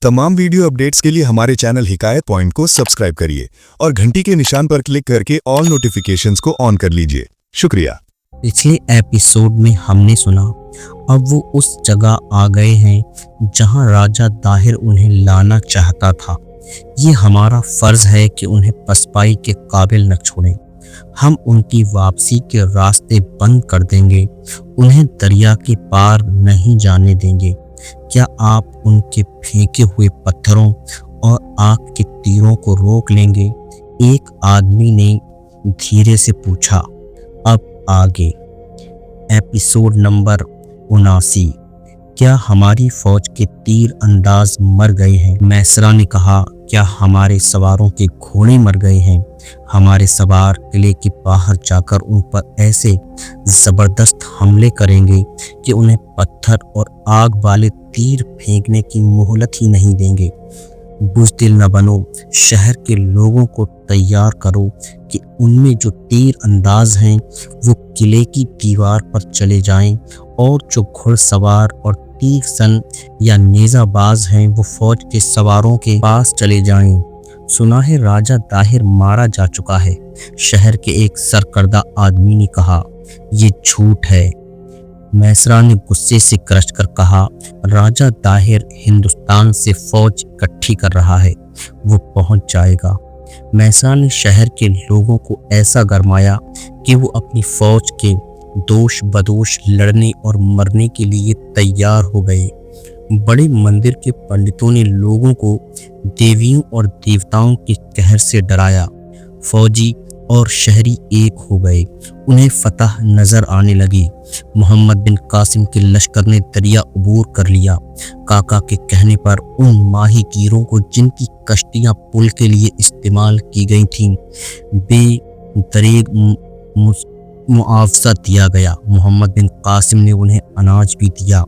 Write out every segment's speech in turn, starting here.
तमाम video updates के लिए हमारे चैनल हिकायत पॉइंट को सब्सक्राइब करिए और घंटी के निशान पर क्लिक करके ऑल नोटिफिकेशंस को ऑन कर लीजिए। शुक्रिया। पिछले एपिसोड में हमने सुना अब वो उस जगह आ गए हैं जहां राजा दाहिर उन्हें लाना चाहता था। ये हमारा फर्ज है कि उन्हें पसपाई के काबिल न छोड़ें। हम उनकी वापसी के रास्ते बंद कर देंगे, उन्हें दरिया के पार नहीं जाने देंगे। क्या आप उनके फेंके हुए पत्थरों और आग के तीरों को रोक लेंगे? एक आदमी ने धीरे से पूछा। अब आगे एपिसोड नंबर 79। क्या हमारी फौज के तीर अंदाज मर गए हैं? मैसरा ने कहा, क्या हमारे सवारों के घोड़े मर गए हैं? हमारे सवार किले के बाहर जाकर उन पर ऐसे जबरदस्त हमले करेंगे कि उन्हें पत्थर और आग वाले तीर फेंकने की मोहलत ही नहीं देंगे। बुज़दिल न बनो, शहर के लोगों को तैयार करो कि उनमें जो तीर अंदाज हैं वो किले की दीवार पर चले जाएं और जो घुड़सवार और तीर सन या नेज़ाबाज हैं वो फौज के सवारों के पास चले जाएं। सुना है राजा दाहिर मारा जा चुका है, शहर के एक सरकर्दा आदमी ने कहा। ये झूठ है, मैसरा ने गुस्से से गरज कर कहा। राजा दाहिर हिंदुस्तान से फौज इकट्ठी कर रहा है, वो पहुंच जाएगा। मैसरा ने शहर के लोगों को ऐसा गरमाया कि वो अपनी फौज के दोष बदोश लड़ने और मरने के लिए तैयार हो गए। बड़े मंदिर के पंडितों ने लोगों को देवियों और देवताओं के कहर से डराया। फौजी और शहरी एक हो गए, उन्हें फतह नजर आने लगी। मोहम्मद बिन कासिम के लश्कर ने दरिया अबूर कर लिया। काका के कहने पर उन माहीगीरों को जिनकी कश्तियां पुल के लिए इस्तेमाल की गई थीं बेदरेग मुआवजा दिया गया। मोहम्मद बिन कासिम ने उन्हें अनाज भी दिया।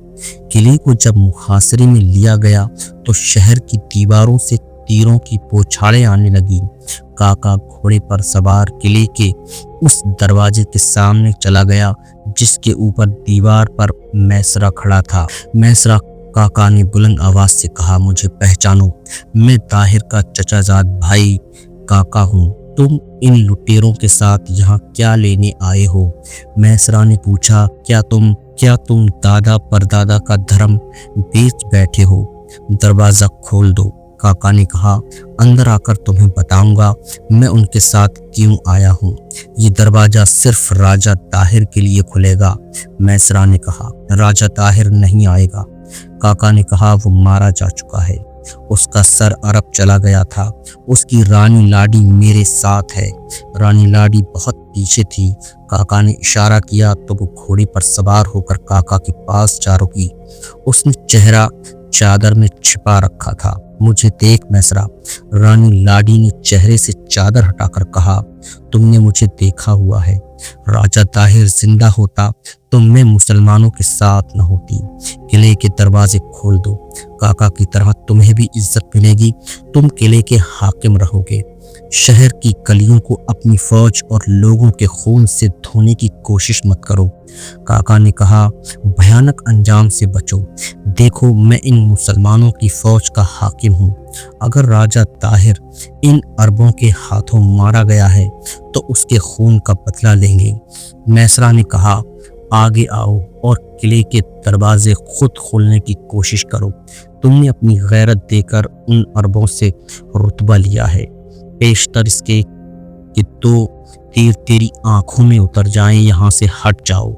किले को जब मुहासरे में लिया गया तो शहर की दीवारों से तीरों की बौछारें आने लगी। काका घोड़े पर सवार किले के उस दरवाजे के सामने चला गया जिसके ऊपर दीवार पर मैसरा खड़ा था। मैसरा काका ने बुलंद आवाज से कहा, मुझे पहचानो, मैं दाहिर का चचाजाद भाई काका हूँ। तुम इन लुटेरों के साथ यहाँ क्या लेने आए हो? मैसरा ने पूछा। क्या तुम दादा परदादा का धर्म बेच बैठे हो? दरवाजा खोल दो, काका ने कहा। अंदर आकर तुम्हें बताऊंगा मैं उनके साथ क्यों आया हूँ। ये दरवाजा सिर्फ राजा दाहिर के लिए खुलेगा, मैसरा ने कहा। राजा दाहिर नहीं आएगा, काका ने कहा। वो मारा जा चुका है, उसका सर अरब चला गया था। उसकी रानी लाडी मेरे साथ है। रानी लाडी बहुत पीछे थी। काका ने इशारा किया तो वो घोड़े पर सवार होकर काका के पास जा रुकी। उसने चेहरा चादर में छिपा रखा था। मुझे देख मैसरा, रानी लाडी ने चेहरे से चादर हटाकर कहा। तुमने मुझे देखा हुआ है। राजा दाहिर जिंदा होता तो मैं मुसलमानों के साथ न होती। किले के दरवाजे खोल दो, काका की तरह तुम्हें भी इज्जत मिलेगी। तुम किले के हाकिम रहोगे। शहर की गलियों को अपनी फौज और लोगों के खून से धोने की कोशिश मत करो, काका ने कहा। भयानक अंजाम से बचो। देखो, मैं इन मुसलमानों की फौज का हाकिम हूँ। अगर राजा दाहिर इन अरबों के हाथों मारा गया है तो उसके खून का बदला लेंगे। मैसरा ने कहा, आगे आओ और किले के दरवाजे खुद खोलने की कोशिश करो। तुमने अपनी गैरत देकर उन अरबों से रुतबा लिया है। पेशतर इसके कि दो तीर तेरी आंखों में उतर जाएं, यहाँ से हट जाओ।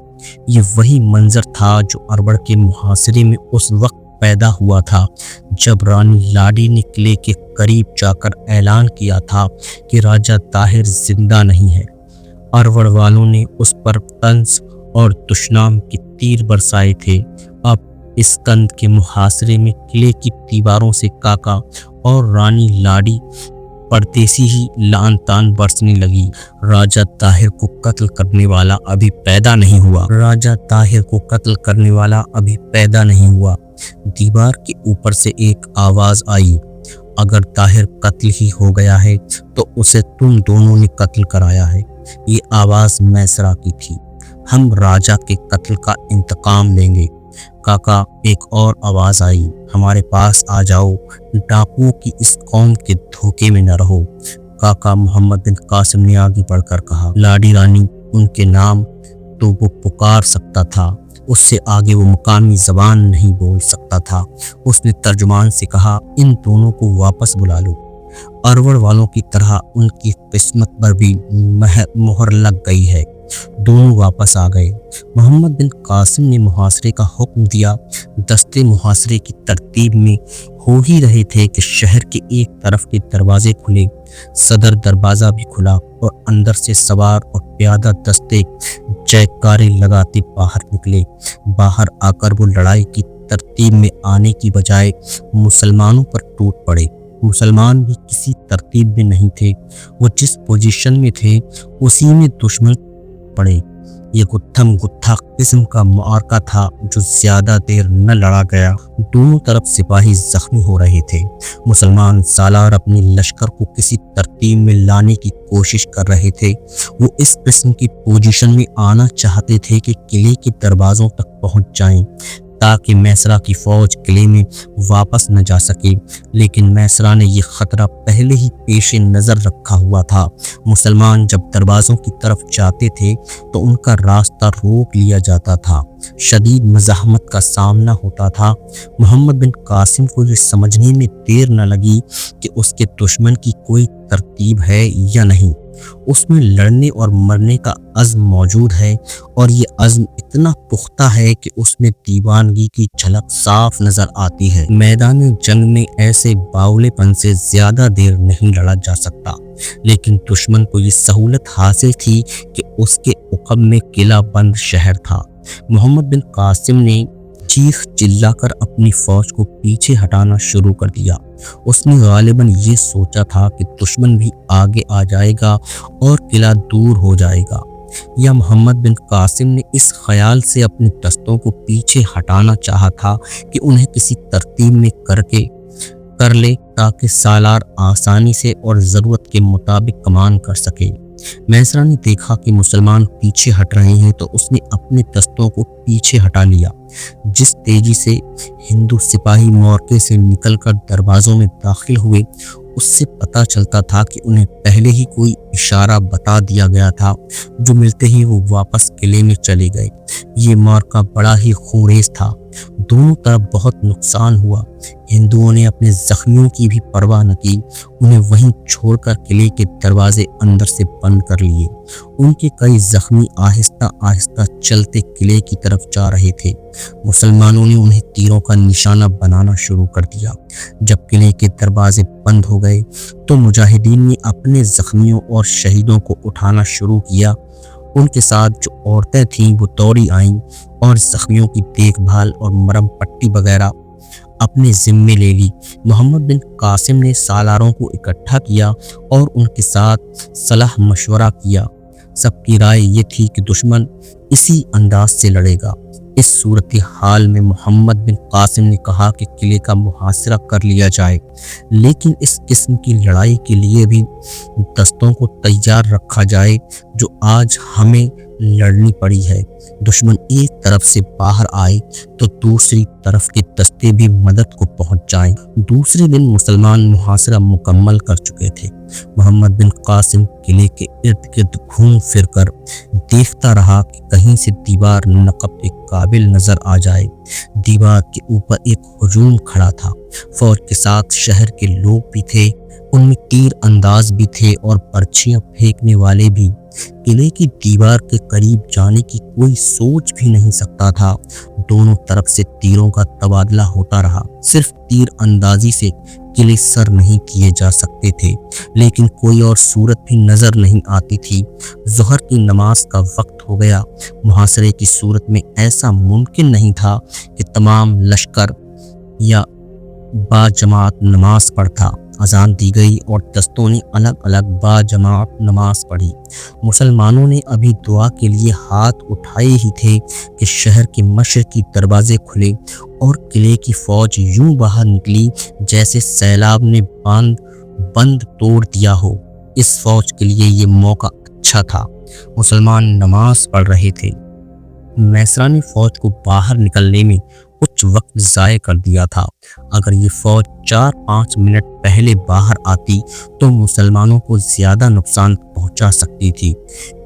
ये वही मंजर था जो अरबड़ के मुहासरे में उस वक्त पैदा हुआ था जब रानी लाडी ने किले के करीब जाकर ऐलान किया था कि राजा दाहिर जिंदा नहीं है। अरवड़ वालों ने उस पर तंज और दुश्मन के तीर बरसाए थे। अब इस कंद के मुहासरे में किले की दीवारों से काका और रानी लाडी परदेसी ही लान तान बरसने लगी। राजा दाहिर को कत्ल करने वाला अभी पैदा नहीं हुआ। राजा दाहिर को कत्ल करने वाला अभी पैदा नहीं हुआ। दीवार के ऊपर से एक आवाज आई, अगर दाहिर कत्ल ही हो गया है तो उसे तुम दोनों ने कत्ल कराया है। ये आवाज मैसरा की थी। हम राजा के कत्ल का इंतकाम लेंगे। काका, एक और आवाज आई, हमारे पास आ जाओ, डाकुओं की इस कौम के धोखे में न रहो। काका मोहम्मद बिन कासिम ने आगे बढ़कर कहा, लाडी रानी उनके नाम तो वो पुकार सकता था, उससे आगे वो मुकामी जबान नहीं बोल सकता था। उसने तर्जुमान से कहा, इन दोनों को वापस बुला लो। अरवड़ वालों की तरह उनकी किस्मत पर भी मोहर लग गई है। दोनों वापस आ गए। मोहम्मद बिन कासिम ने मुहासरे का हुक्म दिया। दस्ते मुहासरे की तरतीब में हो ही रहे थे कि शहर के एक तरफ के दरवाजे खुले, सदर दरवाज़ा भी खुला और अंदर से सवार और प्यादा दस्ते जयकारे लगाते बाहर निकले। बाहर आकर वो लड़ाई की तरतीब में आने की बजाय मुसलमानों पर टूट पड़े। मुसलमान भी किसी तरतीब में नहीं थे, वो जिस पोजीशन में थे उसी में दुश्मन पड़े। ये गुत्थम गुत्था किस्म का मुआरका था जो ज्यादा देर न लड़ा गया। दोनों तरफ सिपाही जख्मी हो रहे थे। मुसलमान सालार अपने लश्कर को किसी तरतीब में लाने की कोशिश कर रहे थे। वो इस किस्म की पोजीशन में आना चाहते थे कि किले के दरवाजों तक पहुंच जाएं, ताकि मैसरा की फौज किले में वापस न जा सके। लेकिन मैसरा ने यह खतरा पहले ही पेश नज़र रखा हुआ था। मुसलमान जब दरवाज़ों की तरफ जाते थे तो उनका रास्ता रोक लिया जाता था। शदीद मज़ाहमत का सामना होता था। मोहम्मद बिन कासिम को ये समझने में देर न लगी कि उसके दुश्मन की कोई तरतीब है या नहीं। उसमें लड़ने और मरने का अज़्म मौजूद है और ये अज़्म इतना पुख्ता है कि उसमें दीवानगी की झलक साफ नजर आती है। मैदान जंग में ऐसे बावलेपन से ज्यादा देर नहीं लड़ा जा सकता, लेकिन दुश्मन को ये सहूलत हासिल थी कि उसके उक़ब में किला बंद शहर था। मोहम्मद बिन कासिम ने चीख चिल्लाकर अपनी फौज को पीछे हटाना शुरू कर दिया। उसने गालिबन ये सोचा था कि दुश्मन भी आगे आ जाएगा और किला दूर हो जाएगा, या मोहम्मद बिन कासिम ने इस ख्याल से अपने दस्तों को पीछे हटाना चाहा था कि उन्हें किसी तरतीब में कर ले ताकि सालार आसानी से और ज़रूरत के मुताबिक कमान कर सके। मैसरा ने देखा कि मुसलमान पीछे हट रहे हैं तो उसने अपने दस्तों को पीछे हटा लिया। जिस तेजी से हिंदू सिपाही मोर्चे से निकलकर दरवाज़ों में दाखिल हुए, उससे पता चलता था कि उन्हें पहले ही कोई इशारा बता दिया गया था, जो मिलते ही वो वापस किले में चले गए। ये मार्का बड़ा ही खूंरेज़ था। दोनों तरफ बहुत नुकसान हुआ। हिंदुओं ने अपने जख्मियों की भी परवाह न की, उन्हें वहीं छोड़कर किले के दरवाजे अंदर से बंद कर लिए। उनके कई जख्मी आहिस्ता आहिस्ता चलते किले की तरफ जा रहे थे। मुसलमानों ने उन्हें तीरों का निशाना बनाना शुरू कर दिया। जब किले के दरवाजे बंद हो गए तो मुजाहिदीन ने अपने जख्मियों और शहीदों को उठाना शुरू किया। उनके साथ जो औरतें थीं वो दौड़ी आईं और जख्मियों की देखभाल और मरहम पट्टी वगैरह अपने जिम्मे ले ली। मोहम्मद बिन कासिम ने सालारों को इकट्ठा किया और उनके साथ सलाह मशवरा किया। सबकी राय ये थी कि दुश्मन इसी अंदाज से लड़ेगा। इस सूरत हाल में मोहम्मद बिन कासिम ने कहा कि किले का मुहासरा कर लिया जाए, लेकिन इस किस्म की लड़ाई के लिए भी दस्तों को तैयार रखा जाए जो आज हमें लड़नी पड़ी है। दुश्मन एक तरफ से बाहर आए तो दूसरी तरफ के दस्ते भी मदद को पहुंच जाएं। दूसरे दिन मुसलमान मुहासरा मुकम्मल कर चुके थे। मोहम्मद बिन कासिम किले के इर्द गिर्द घूम फिर कर देखता रहा कि कहीं से दीवार नक़ब के काबिल नजर आ जाए। दीवार के ऊपर एक हुजूम खड़ा था। फौज के साथ शहर के लोग भी थे, उनमें तीर अंदाज भी थे और पर्चियां फेंकने वाले भी। किले की दीवार के करीब जाने की कोई सोच भी नहीं सकता था। दोनों तरफ से तीरों का तबादला होता रहा। सिर्फ तीर अंदाजी से किले सर नहीं किए जा सकते थे, लेकिन कोई और सूरत भी नजर नहीं आती थी। ज़ोहर की नमाज का वक्त हो गया। मुहासरे की सूरत में ऐसा मुमकिन नहीं था कि तमाम लश्कर या बाजमात नमाज पढ़ता। अजान दी गई और दस्तों ने अलग अलग बाजमात नमाज पढ़ी। मुसलमानों ने अभी दुआ के लिए हाथ उठाए ही थे कि शहर के मशरकी दरवाजे खुले और किले की फौज यूं बाहर निकली जैसे सैलाब ने बंद तोड़ दिया हो। इस फौज के लिए ये मौका अच्छा था। मुसलमान नमाज पढ़ रहे थे। मैसरा ने फौज को बाहर निकलने में कुछ वक्त ज़ाय कर दिया था। अगर ये फौज 4-5 मिनट पहले बाहर आती तो मुसलमानों को ज़्यादा नुकसान पहुंचा सकती थी,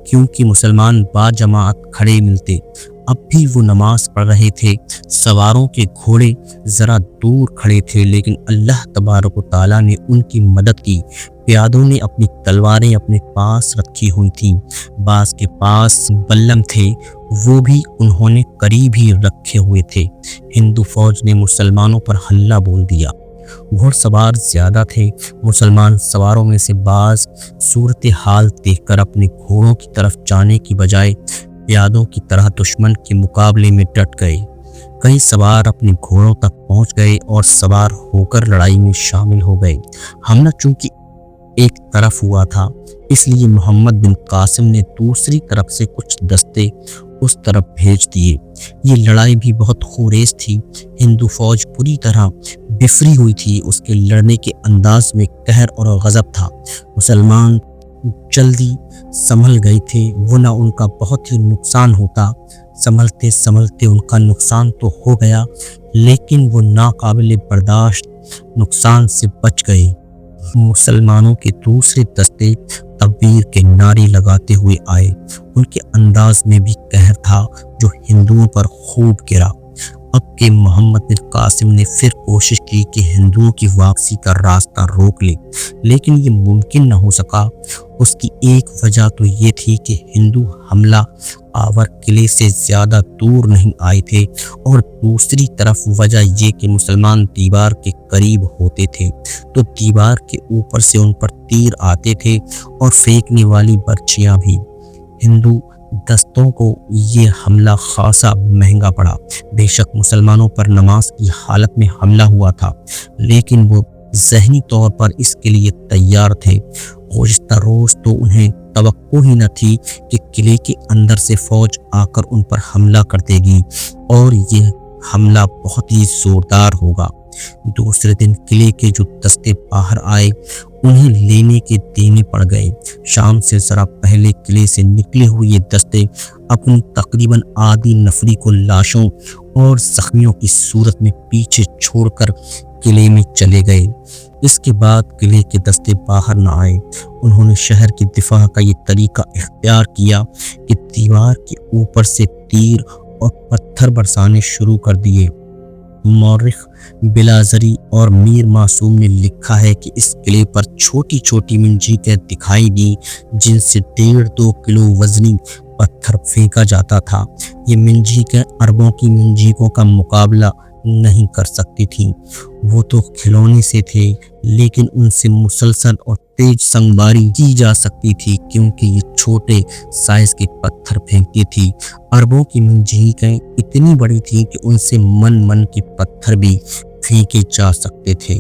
क्योंकि मुसलमान बाजमात खड़े मिलते। अब भी वो नमाज पढ़ रहे थे। सवारों के घोड़े ज़रा दूर खड़े थे, लेकिन अल्लाह तबारक व तआला ने उनकी मदद की। प्यादों ने अपनी तलवारें अपने पास रखी हुई थीं। बास के पास बल्लम थे, वो भी उन्होंने करीब ही रखे हुए थे। हिंदू फौज ने मुसलमानों पर हल्ला बोल दिया। घुड़सवार ज्यादा थे। मुसलमान सवारों में से बाज सूरत हाल देखकर अपने घोड़ों की तरफ जाने की बजाय प्यादों की तरह दुश्मन के मुकाबले में डट गए। कई सवार अपने घोड़ों तक पहुंच गए और सवार होकर लड़ाई में शामिल हो गए। हमला चूंकि एक तरफ हुआ था, इसलिए मोहम्मद बिन कासिम ने दूसरी तरफ से कुछ दस्ते उस तरफ भेज दिए। ये लड़ाई भी बहुत खूरेज थी। हिंदू फौज पूरी तरह बिफरी हुई थी। उसके लड़ने के अंदाज में कहर और गजब था। मुसलमान जल्दी संभल गए थे, वरना उनका बहुत ही नुकसान होता। संभलते संभलते उनका नुकसान तो हो गया, लेकिन वो नाकाबिले बर्दाश्त नुकसान से बच गए। मुसलमानों के दूसरे दस्ते तकबीर के नारे लगाते हुए आए। उनके अंदाज में भी कहर था जो हिंदुओं पर खूब गिरा। अब के मोहम्मद बिन कासिम ने फिर कोशिश की कि हिंदुओं की वापसी का रास्ता रोक ले, लेकिन ये मुमकिन न हो सका। उसकी एक वजह तो ये थी कि हिंदू हमला आवर किले से ज़्यादा दूर नहीं आए थे, और दूसरी तरफ वजह ये कि मुसलमान दीवार के करीब होते थे, तो दीवार के ऊपर से उन पर तीर आते थे और फेंकने वाली बर्छियाँ भी। हिंदू दस्तों को ये हमला खासा महंगा पड़ा। बेशक मुसलमानों पर नमाज की हालत में हमला हुआ था, लेकिन वो ज़हनी तौर पर इसके लिए तैयार थे। गुज़िश्ता रोज़ तो उन्हें तवक्को ही न थी कि किले के अंदर से फौज आकर उन पर हमला कर देगी, और ये हमला बहुत ही ज़ोरदार होगा। दूसरे दिन किले के जो दस्ते बाहर आए, उन्हें लेने के देने पड़ गए। शाम से ज़रा पहले किले से निकले हुए ये दस्ते अपनी तकरीबन आधी नफरी को लाशों और जख्मियों की सूरत में पीछे छोड़कर किले में चले गए। इसके बाद किले के दस्ते बाहर न आए। उन्होंने शहर की दिफा का ये तरीका इख्तियार किया कि दीवार के ऊपर से तीर और पत्थर बरसाने शुरू कर दिए। मौरिख बिलाजरी और मीर मासूम ने लिखा है कि इस किले पर छोटी छोटी मंजीकें दिखाई दी, जिनसे 1.5-2 किलो वजनी पत्थर फेंका जाता था। ये मंजीकें अरबों की मंजीकों का मुकाबला नहीं कर सकती थीं। वो तो खिलौने से थे, लेकिन उनसे मुसलसल और तेज संगबारी की जा सकती थी, क्योंकि ये छोटे साइज के पत्थर फेंकती थी। अरबों की मंजीकें इतनी बड़ी थीं कि उनसे मन के पत्थर भी फेंके जा सकते थे।